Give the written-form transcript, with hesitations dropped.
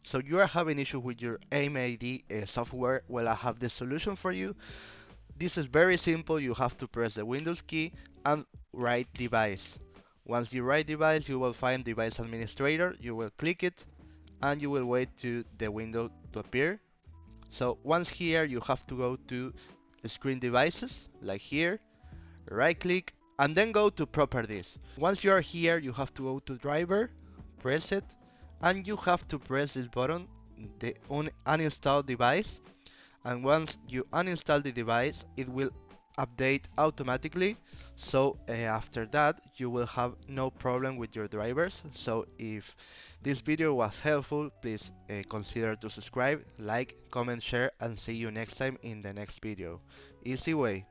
So you are having issue with your AMD software. Well, I have the solution for you. This is very simple. You have to press the Windows key and write device. Once you write device, you will find device administrator. You will click it and you will wait to the window to appear. So once here, you have to go to screen devices, like here, right click, and then go to properties. Once you are here, you have to go to driver, press it, and you have to press this button, the uninstall device. And once you uninstall the device, it will update automatically. So after that, you will have no problem with your drivers. So if this video was helpful, please consider to subscribe, like, comment, share, and see you next time in the next video. Easy way.